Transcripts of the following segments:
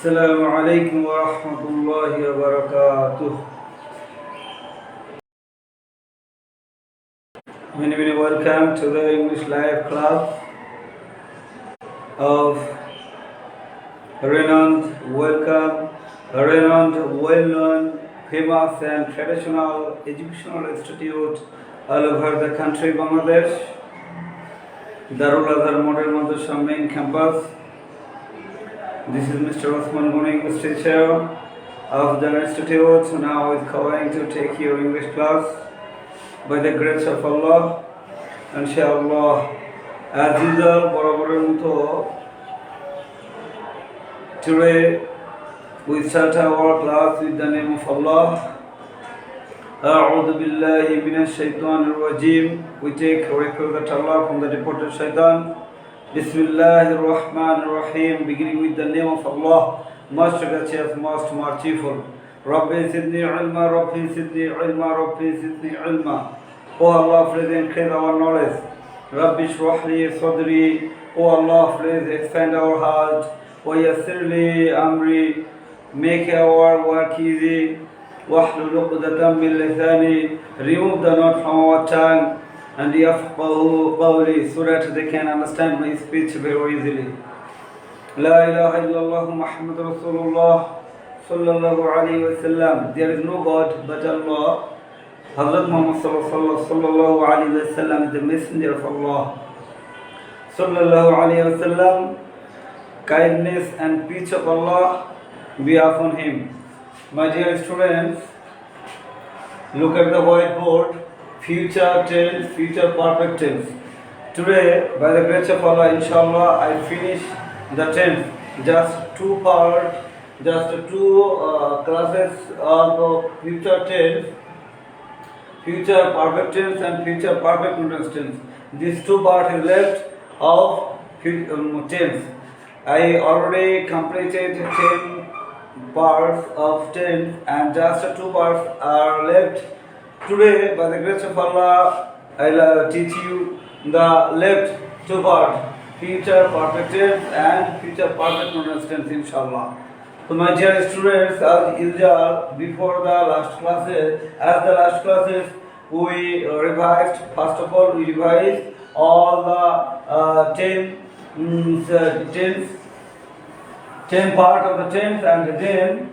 Assalamu alaikum wa rahmatullahi wa barakatuh. Many welcome to the English live class of renowned, well-known, famous and traditional educational institute all over the country, Bangladesh, Darul Azhar Model Madrasa main campus. This is Mr. Osman Guni, English teacher of the institute. Now is going to take your English class by the grace of Allah. Inshallah, as usual, today we start our class with the name of Allah. أعوذ بالله من الشيطان الرجيم. We take refuge at Allah from the deported shaitan. Bismillahir Rahmanir Rahim. Beginning with the name of Allah, most gracious, most merciful. Rabbi Sidni Ilma, Rabbi Sidni Ilma, Rabbi Sidni Ilma. O Allah, please increase our knowledge. Rabbi Shrahli Sadri. O Allah, please expand our heart. O Yassirli Amri. Make our work easy. Wahlul uqdatam min lisani. Remove the knot from our tongue. And yafqahu qawli, so that they can understand my speech very easily. La ilaha illallah Muhammad Rasulullah sallallahu alayhi wa sallam. There is no God but Allah. Hazrat Muhammad sallallahu alayhi wa sallam is the messenger of Allah. Sallallahu alayhi wa sallam. Kindness and peace of Allah be upon him. My dear students, look at the whiteboard. Future tense, future perfect tense. Today, by the grace of Allah, inshallah, I finish the tense. Just two classes of future tense, future perfect tense and future perfect tense. These two parts is left of tense. I already completed 10 parts of tense and just two parts are left. Today, by the grace of Allah, I'll teach you the left two parts, future perfect tense and future perfect tense, inshallah. So, my dear students, as usual, before the last classes, we revised. First of all, we revised all the 10 part of the tense, and then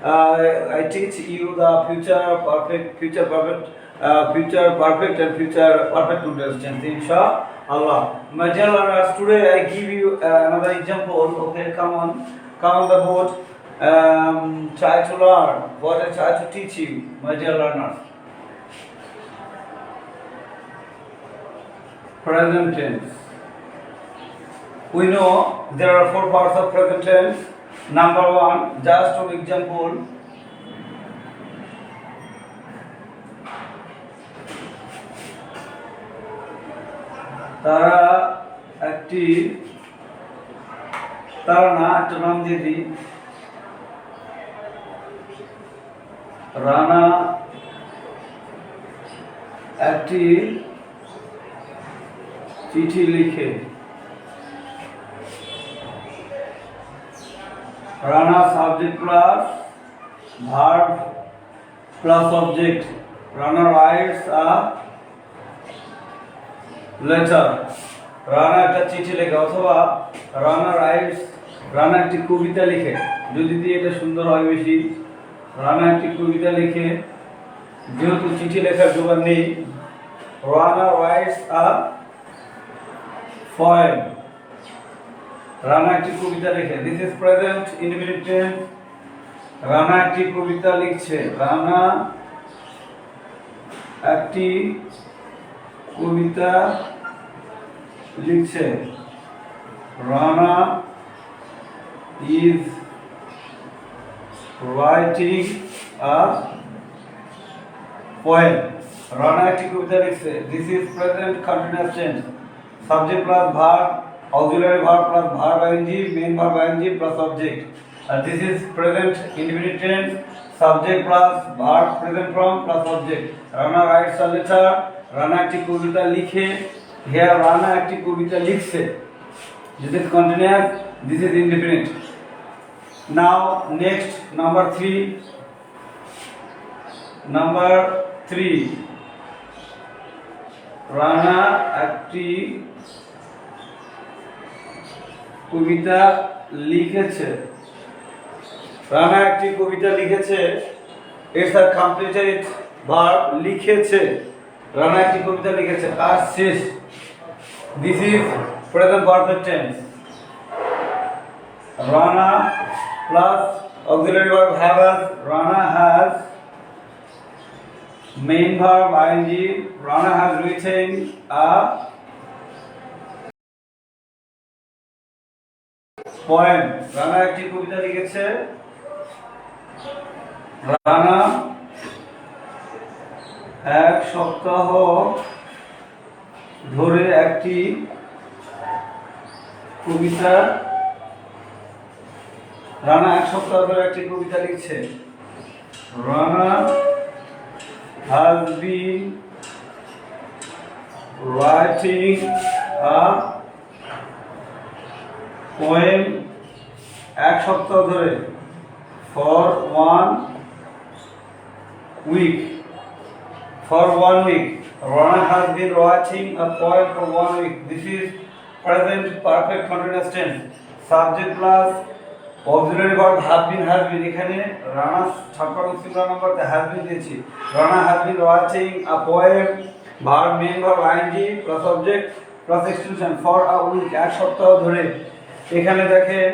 I teach you the future perfect and future perfect tense, inshallah. My dear learners, today I give you another example. Okay, come on the board. Try to learn what I try to teach you, my dear learners. Present tense. We know there are 4 parts of present tense. Number 1, just an example. তারা একটা নাম দিয়ে দিই, রানা একটি চিঠি লিখে। Rana subject plus verb plus object. Rana writes a letter. Rana একটা চিঠি লেখে অথবা Rana writes, Rana একটি কবিতা লিখে। যদি দিয়ে এটা সুন্দর হয় বেশি। Rana একটি কবিতা লিখে, যেহেতু চিঠি লেখার জোগাড় নেই, Rana writes a poem. Rana একটি কবিতা লিখে। This is present indefinite tense. Rana একটি কবিতা লিখছে। রানা একটি কবিতা লিখছে। Rana is writing a poem. Rana একটি কবিতা লিখছে। This is present continuous tense. Subject plus verb, auxiliary verb plus verb ing, main verb ing plus object. This is present indefinite tense, subject plus verb present from plus object. Rana writes a letter. Rana একটি কবিতা লিখে। Here Rana একটি কবিতা লিখছে. This is continuous. This is indefinite. Now next number 3. Number 3, Rana একটি কবিতা লিখেছে। রানা একটি কবিতা লিখেছে। It's a completed verb, লিখেছে। রানা একটি কবিতা লিখেছে। আর শেষ, this is present perfect tense. Rana plus auxiliary verb have. Rana has main verb ing. Rana has written a poem. Rana একটি কবিতা লিখেছে। রানা এক সপ্তাহ ধরে একটি কবিতা লিখছে। Rana has been writing a poem এক সপ্তাহ ধরে for 1 week. Rana has been writing a poem for 1 week. This is present perfect continuous tense. Subject plus auxiliary verb have been, এখানে রানা ছাপা সিঙ্গুলার নাম্বারতে has been দিয়েছি। Rana has been writing a poem, verb main verb ing plus object plus extension for a week, এক সপ্তাহ ধরে। এখানে দেখেন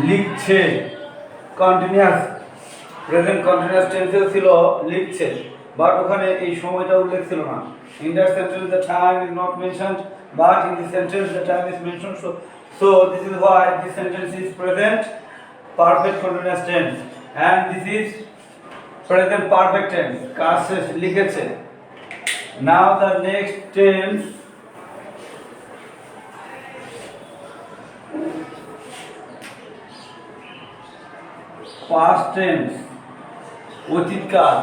লিখছে, continuous present continuous টেন্সে ছিল লিখছে, বাট ওখানে এই সময়টা উল্লেখ ছিল না। In that sentence the time is not mentioned, but in this sentence the time is mentioned. So this is why this sentence is present perfect continuous tense and this is present perfect tense. কাজ শেষ, লিখেছে। Now the next tense, past tense, অতীতকাল।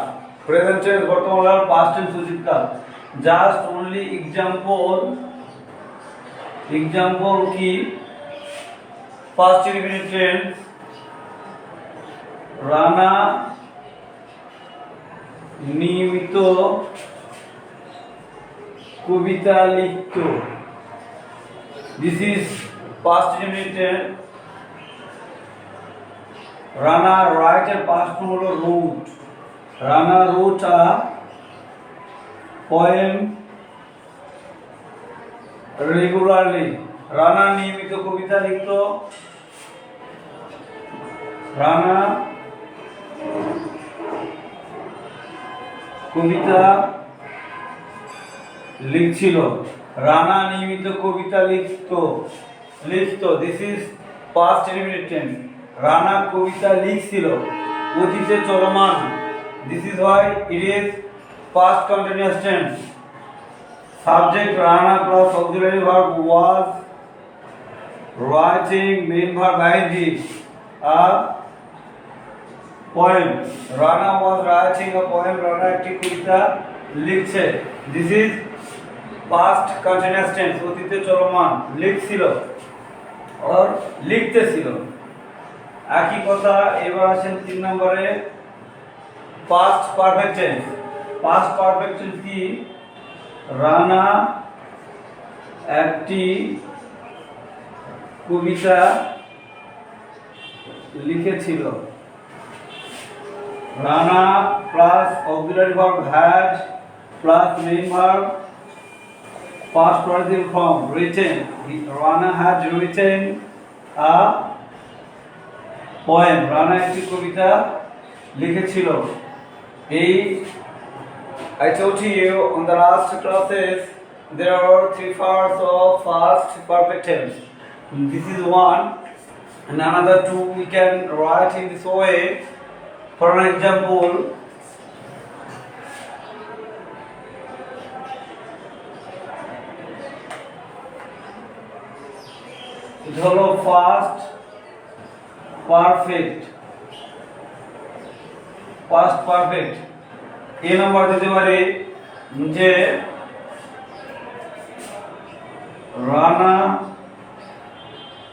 Present tense বর্তমান কাল, past tense অতীতকাল। Just only example কি past indefinite tense. Rana নিয়মিত কবিতা লিখত। This is past indefinite tense. Rana রাইটের পাস্ট ফর্ম হলো wrote. Rana wrote a poem regularly. Rana নিয়মিত কবিতা লিখত। রানা কবিতা লিখছিল। রানা নিয়মিত কবিতা লিখত। This is past indefinite tense. Rana কবিতা লিখছিল, অতীতে চলমান। This is why it is past continuous tense. Subject Rana plus auxiliary verb was, writing main verb ing, a poem. Rana was writing a poem. Rana একটি কবিতা লিখছে। This is past continuous tense, অতীতে চলমান, লিখছিল আর লিখতেছিল, একই কথা। এবার আসেন 3 নম্বরে, past perfect tense. Past perfect tense কি? রানা একটি কবিতা লিখেছিল। Rana plus auxiliary verb had plus main verb past participle form written. Rana had written a poem. Rana একটি কবিতা লিখেছিল। I told you on the last classes there are 3 parts of past perfect tense. This is one, and another 2 we can write in this way. For an example, হলো past perfect। এই number দিতে পারি যে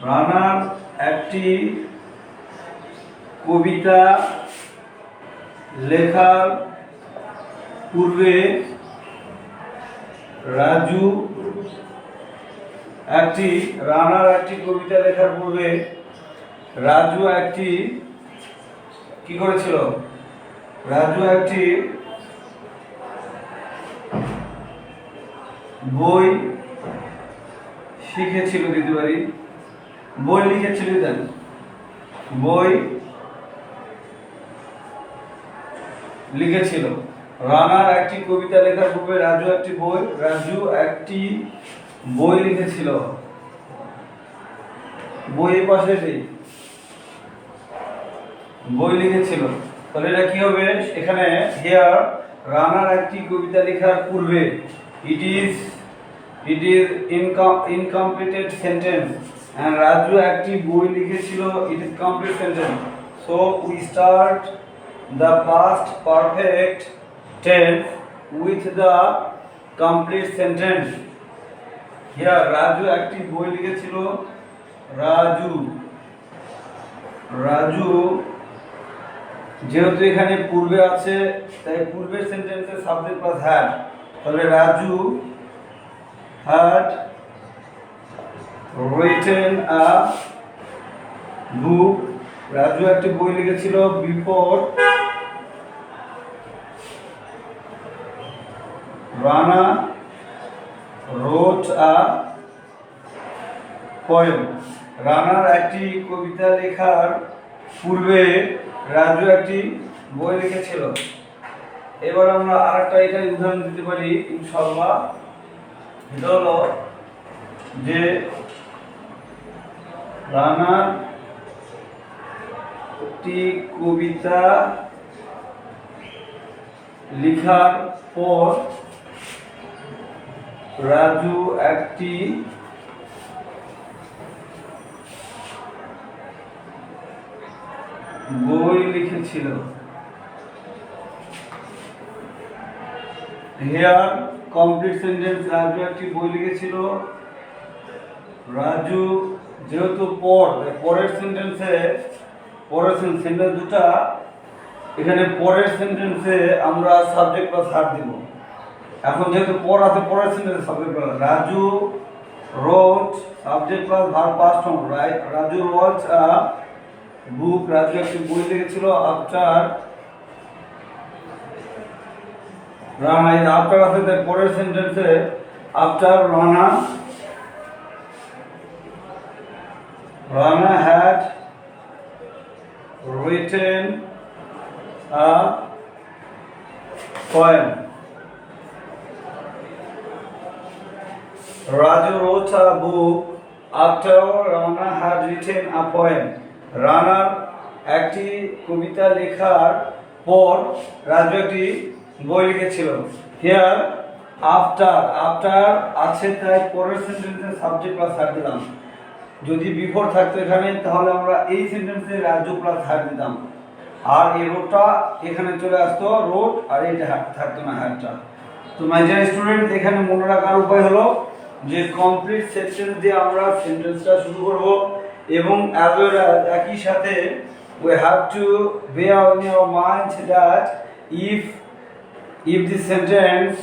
রানার একটি কবিতা লেখার পূর্বে রানার একটি কবিতা লেখার পূর্বে রাজু একটি কি করেছিল? রাজু একটি বই শিখেছিল, দিতে পারি বই লিখেছিল, দেন বই লিখেছিল। রানার একটি কবিতা লেখার পূর্বে রাজু একটি বই লিখেছিল। বইয়ের পাশে বই লিখেছিল, তাহলে এটা কি হবে? এখানে হিয়ার রানার একটি কবিতা লেখার পূর্বে it is incomplete sentence and Raju একটি বই লিখেছিল, it is complete sentence. So we start the past perfect tense with the complete sentence. Here Raju একটি বই লিখেছিল। রাজু যেহেতু এখানে পূর্বে আছে তাই পূর্বের সেন্টেন্সে সাবজেক্ট প্লাস হ্যাড, তাহলে Raju had written a book. Raju একটি বই লিখেছিল before Rana wrote a poem. রানার একটি কবিতা লেখার পূর্বে রাজু একটি বই লিখেছিল। এবার আমরা আরেকটা এটার উদাহরণ দিতে পারি ইনশাআল্লাহ। এটা হলো যে রানার একটি কবিতা লেখার পর রাজু একটি বই লিখেছিল। হিয়ার কমপ্লিট সেন্টেন্স, রাজু একটি বই লিখেছিল। রাজু যেহেতু পরের সেন্টেন্সে সেন্টেন্স দুটা, এখানে পরের সেন্টেন্সে আমরা সাবজেক্ট প্লাস হার দিব। এখন যেহেতু পর আছে, পরের সেন্টেন্সে subject plus Raju wrote subject plus verb past form, right? Raju wrote a book. Raju একটি বই লিখেছিল আফটার রানা। এই আফটার আছে তাই পরের সেন্টেন্সে after Rana had written a poem. Raju wrote a book after Rana had written a poem. রানার একটি কবিতা লেখার পর রাজু একটি বই লিখেছিল। হিয়ার আফটার আছে তাই পরের সেন্টেন্সে সাবজেক্ট প্লাস হার দিলাম। যদি বিফোর থাকতো এখানে তাহলে আমরা এই সেন্টেন্সে রাজু প্লাস হার দিতাম, আর এই রোডটা এখানে চলে আসতো রোড, আর এইটা থাকতো না হারটা। তো মাই ডিয়ার স্টুডেন্ট, এখানে মনে রাখার উপায় হলো যে কমপ্লিট সেন্টেন্স দিয়ে আমরা সেন্টেন্সটা শুরু করব, এবং as well as একই সাথে we have to bear in your mind that if the sentence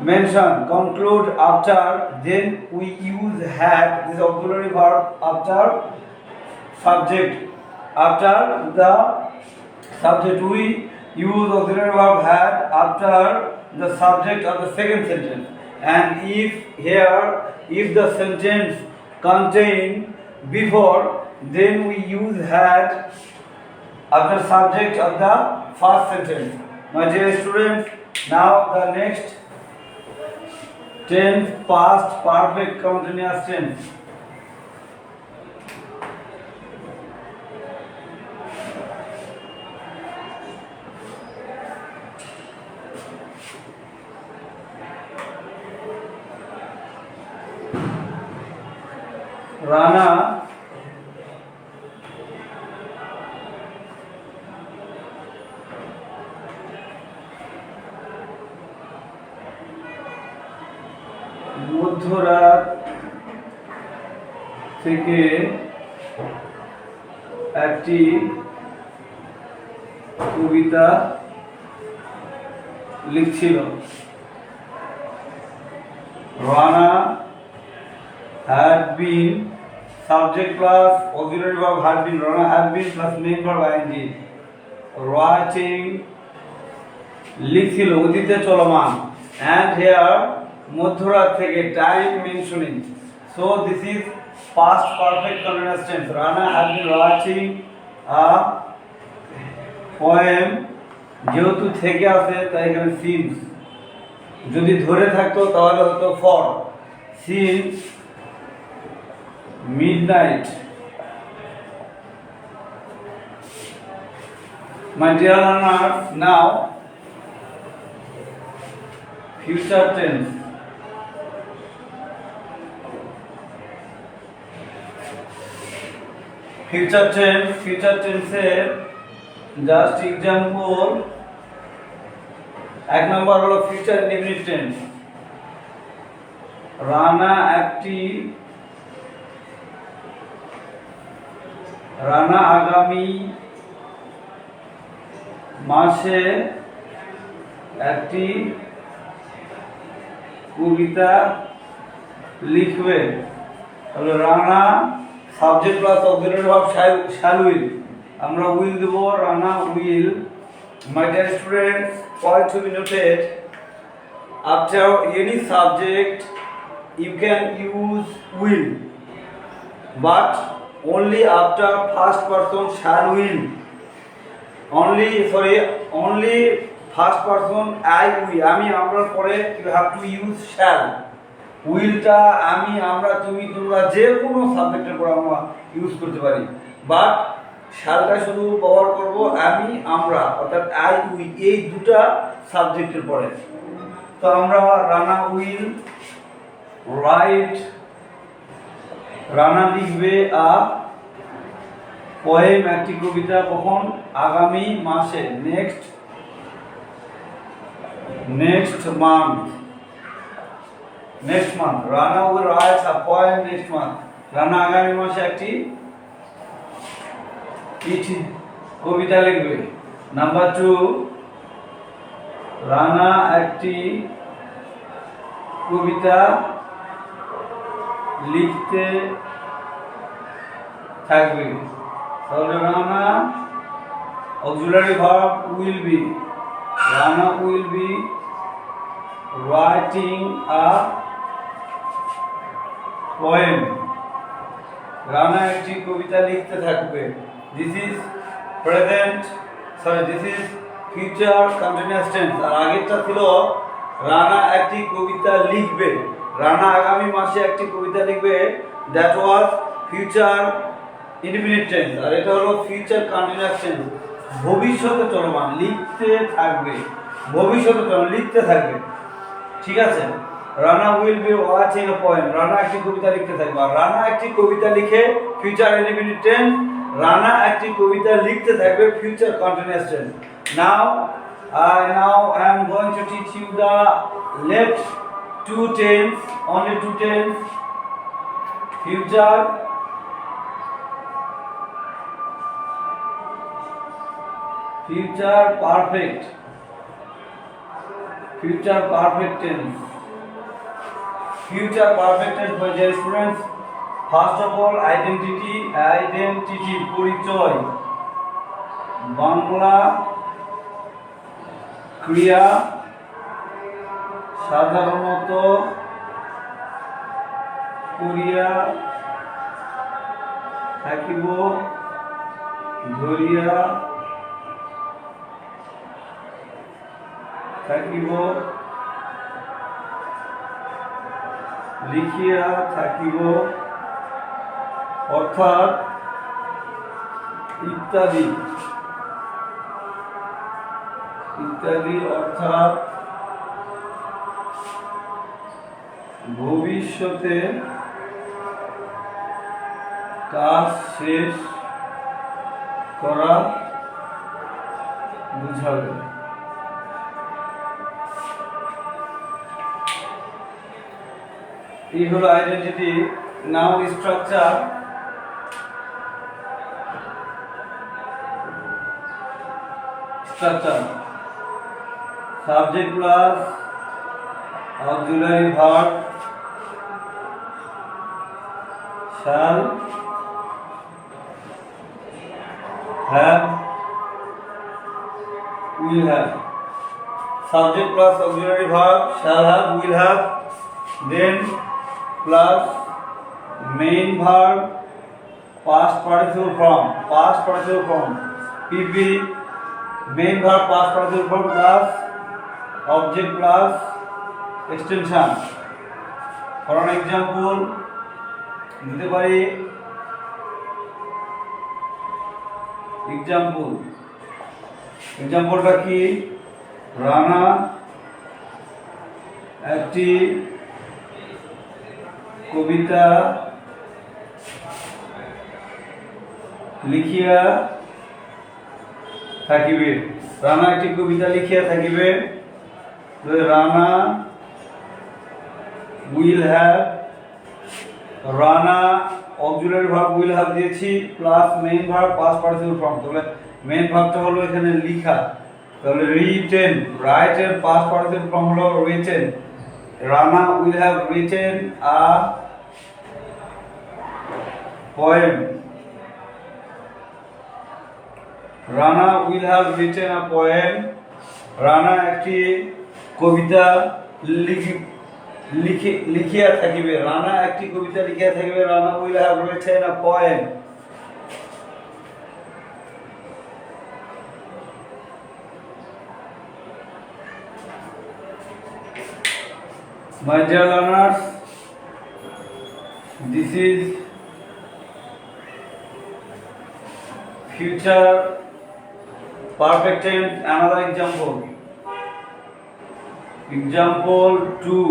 mention conclude after, then we use had, this auxiliary verb after subject. After the subject we use auxiliary verb had after the subject of the second sentence. And if the sentence contain before, then we use had after subject of the first sentence. My dear students, now the next tense, past perfect continuous tense. Rana মধ্যরাত থেকে একটি কবিতা লিখছিল। Rana had been subject plus auxiliary verb had been, Rana had been plus main verb ing, writing লিখছিল অতীতে চলমান, and here মধ্যরাত থেকে time mentioning, so this is past perfect continuous tense. Rana had been writing a poem, যেহেতু থেকে আছে তাই এখানে since, যদি ধরে থাকতো তাহলে হতো for, since midnight. My dear learners, now future tense. Future tense এর জাস্ট এক্সাম্পল, এক নম্বর হলো ফিউচার ইনডিফিনিট টেন্স। রানা আগামী মাসে একটি কবিতা লিখবে। তাহলে Rana subject plus auxiliary verb shall will, আমরা উইল দেব, Rana will. My dear students, point to be noted, after any subject you can use will, but only after first person shall will. Only first person I we, আমি আমরার পরে you have to use shall. উইলটা আমি আমরা তুমি তোমরা যে কোনো সাবজেক্টের পর আমরা ইউজ করতে পারি, বাট শালটা শুধু ব্যবহার করব আমি আমরা, অর্থাৎ আই উই এই দুটা সাবজেক্টের পরে। তো আমরা রানা উইল রাইট, রানা লিখবে আ পোয়েম একটি কবিতা, কখন? আগামী মাসে, next month. Rana will write a poem next month. Rana আগামী মাসে একটি কবিতা লিখবে। নাম্বার 2, রানা একটি কবিতা লিখতে থাকবে। তাহলে Rana auxiliary verb will be, Rana will be writing a poem. Rana একটি কবিতা লিখতে থাকবে। This is future continuous tense। আর আগেরটা ছিল রানা একটি কবিতা লিখবে, রানা আগামী মাসে একটি কবিতা লিখবে, that was future indefinite tense। আর এটা হলো future continuous tense, ভবিষ্যতে চলমান, লিখতে থাকবে, ভবিষ্যতে চলমান লিখতে থাকবে। ঠিক আছে, Rana will be watching a poem, Rana একটি কবিতা লিখতে থাকবে। আর রানা একটি কবিতা লিখে ফিউচার ইনডিফিনিট টেন্স, রানা একটি কবিতা লিখতে থাকবে future continuous tense. Now I am going to teach you the left two tense, only two tense, future perfect tense। Future perfect tense, my dear students, first of all identity পরিচয়, বাংলা ক্রিয়া সাধারণত করিয়া থাকিব, ধরিয়া থাকিব, লিখিয়া থাকিব, অর্থাৎ ইত্যাদি, অর্থাৎ ভবিষ্যতে কাজ শেষ করা বুঝাবে। এই হলো identity. Now structure. structure. Subject plus auxiliary verb shall have, will have. Subject plus auxiliary verb shall have, will have, then plus main verb past participle form PP, main verb past participle form plus object plus extension. For an example দিতে পারি এক্সাম্পলটা কি? রানা একটি কবিতা লিখিয়া থাকিবে। রানা একটি কবিতা লিখিয়া থাকিবে। তো Rana will have, Rana auxiliary verb will have দিয়েছি plus main verb past participle form. তাহলে মেইন ভার্বটা হলো এখানে লিখা, তাহলে রিটেন, রাইট এর পাস্ট পার্টিসিপল ফর্ম হলো written. Rana will have written a poem. Rana will have written a poem. Rana একটি কবিতা লিখিয়া থাকিবে। রানা একটি কবিতা লিখিয়া থাকিবে। Rana will have written a poem. My dear learners, this is future perfect tense. Another example. Example 2.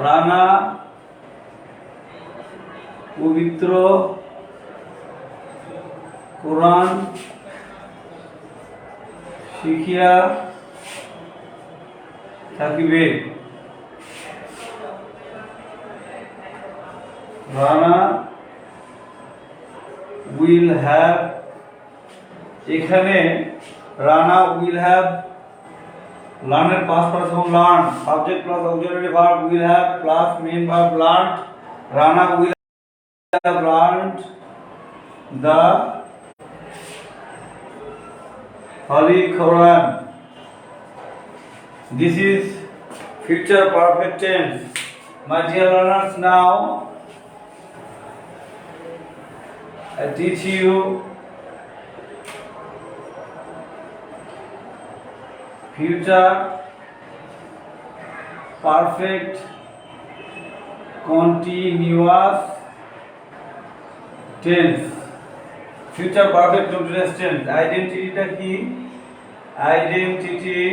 Rana পবিত্র কোরআন শিখিয়া থাকিবে। রানা উইল হ্যাভ, এখানে রানা উইল হ্যাভ, লার্নের past participle learn, subject plus auxiliary verb will have plus main verb learn. Rana will have learned the Holy Quran. This is future perfect tense. My dear learners, now I teach you future perfect continuous tense. Future perfect continuous tense. Identityটা কি? Identity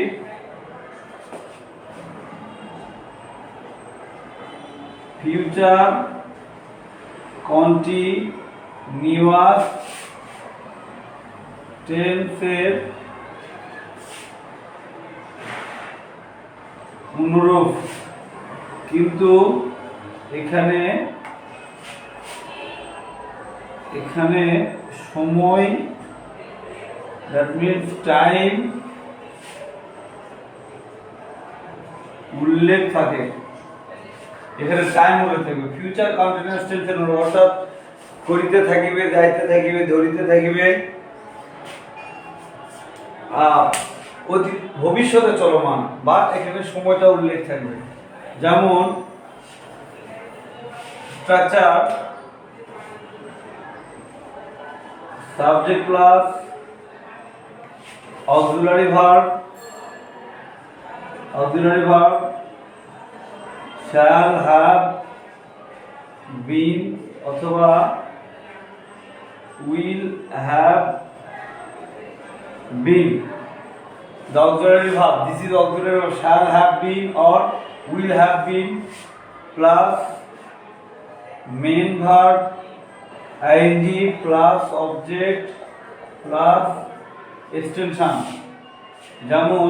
future continuous tense এর অনুরূপ, কিন্তু এখানে সময়, that means time উল্লেখ থাকে। এখানে time উল্লেখ থাকবে। ফিউচার কন্টিনিউয়াস টেন্সের অর্থাৎ করিতে থাকিবে, যাইতে থাকিবে, ধরিতে থাকিবে, অতীত ভবিষ্যতে চলমান, বাট এখানে সময়টা উল্লেখ থাকবে। যেমন structure subject plus auxiliary verb shall have been অথবা will have been. The auxiliary verb, this is auxiliary verb, shall have been or will have been plus main verb ing plus object plus extension. যেমন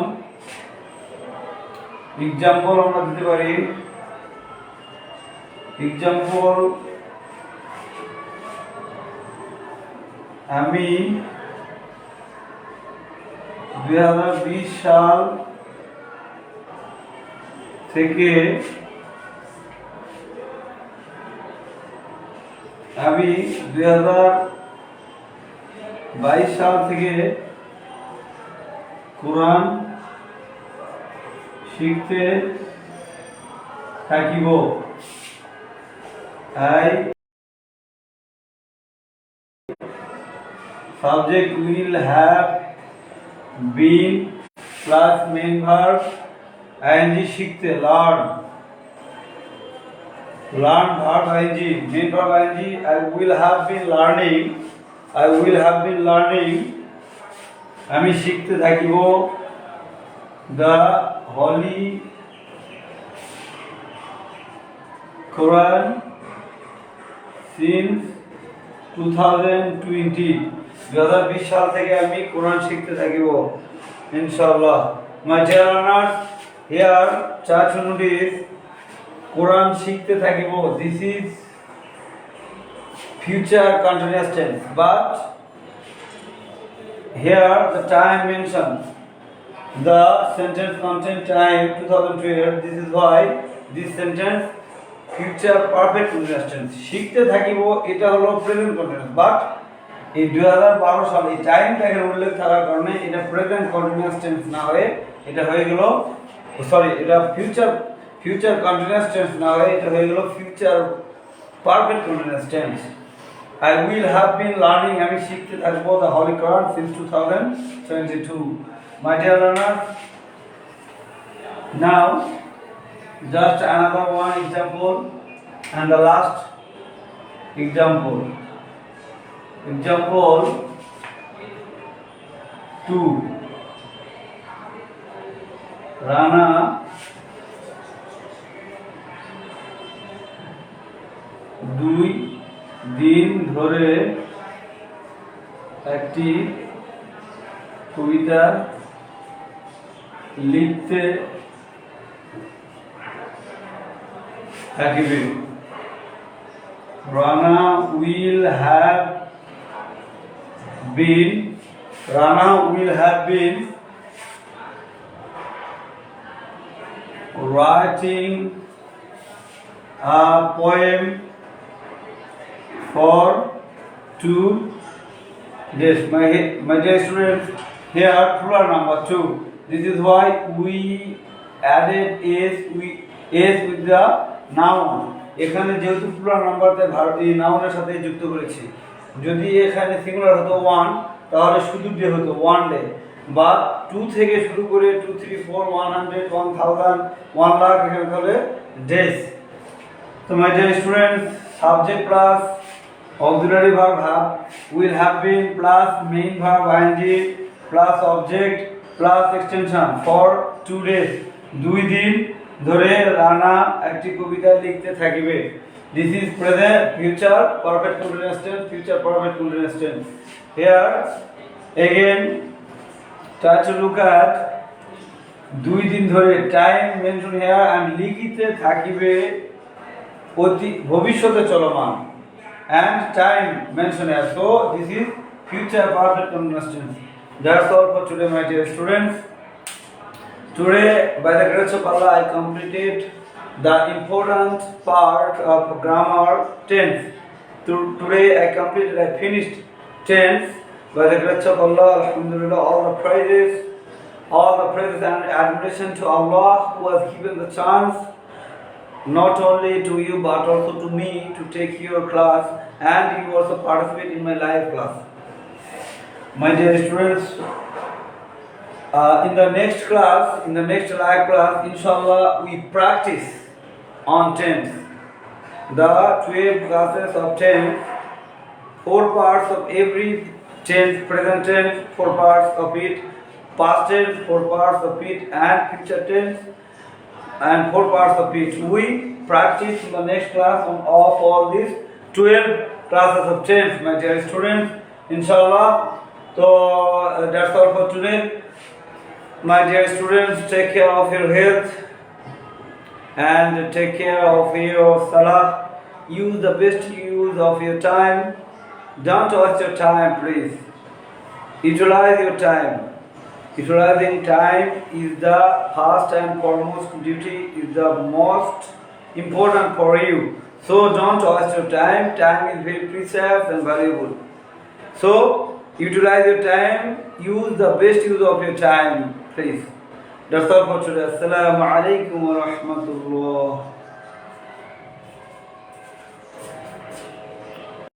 example আমরা দিতে পারি, example আমি 2020 সাল থেকে আমি 2022 সাল থেকে কোরআন শিখতে থাকিব। Subject will have been plus main verb ing শিখতে learn verb ing main verb ing I will have been learning আমি শিখতে থাকিব the holy Quran since 2020 2020 সাল থেকে আমি কোরআন শিখতে থাকিব ইনশাআল্লাহ। My dear learners, here church notice Quran শিখতে থাকিব, this is future continuous tense, but here the time mentioned, the sentence contain time 2012, this is why this sentence future perfect continuous tense। শিখতে থাকিব এটা হলো প্রেজেন্ট কন্টিনিউয়াস, বাট এই 2012 সালে এই টাইমটাকে উল্লেখ থাকার কারণে এটা প্রেজেন্ট কন্টিনিউয়াস টেন্স না হয়ে এটা হয়ে গেল, সরি এটা ফিউচার কন্টিনিউয়াস টেন্স না হয়ে এটা হয়ে গেল future perfect continuous tense. I will have been learning আমি শিখতে থাকবো the Holy Quran since 2022। My dear learners, now just another one example and the last example 2 Rana দুই দিন ধরে একটি কবিতা লিখতে থাকিবে। Rana will have been writing a poem for 2 days। My dear students, here plural number 2, this is why we added s with the noun। এখানে যেহেতু plural নাম্বারতে verb এই নাউনের সাথে যুক্ত করেছি, যদি এখানে সিঙ্গুলার হতো 1 তাহলে শুধু ডে হতো 1 ডে, বা 2 থেকে শুরু করে 2 3 4 100 1000 1 লাখ এখানে তাহলে ডেজ। তো my dear students, subject plus auxiliary verb will have been plus main verb ing plus object plus extension for 2 days 2 দিন ধরে রানা একটি কবিতা লিখতে থাকিবে। This is present future perfect continuous tense। Here again try to look at 2 দিন ধরে time mentioned here and লিখিতে থাকিবে অতি ভবিষ্যতে চলমান, and time mentioned here, so this is future perfect continuous tense। That's all for today, my dear students. Today, by the grace of Allah, I completed the important part of grammar tense. Today I finished tense. By the grace of Allah, alhamdulillah, all the praises and admiration to Allah who has given the chance not only to you but also to me to take your class, and you also participate in my live class. My dear students, in the next live class, inshallah, we practice on tense, the 12 classes of tense, 4 parts of every tense, present tense 4 parts of it, past tense 4 parts of it, and future tense and 4 parts of it. We practice in the next class on all these 12 classes of tense, my dear students, inshallah. So that's all for today. My dear students, take care of your health and take care of your salah. Use the best use of your time. Don't waste your time, please. Utilize your time. Utilizing time is the first and foremost duty, is the most important for you. So don't waste your time. Time is very precious and valuable. So utilize your time. Use the best use of your time, please. That's all for today. Assalamu alaikum wa rahmatullah.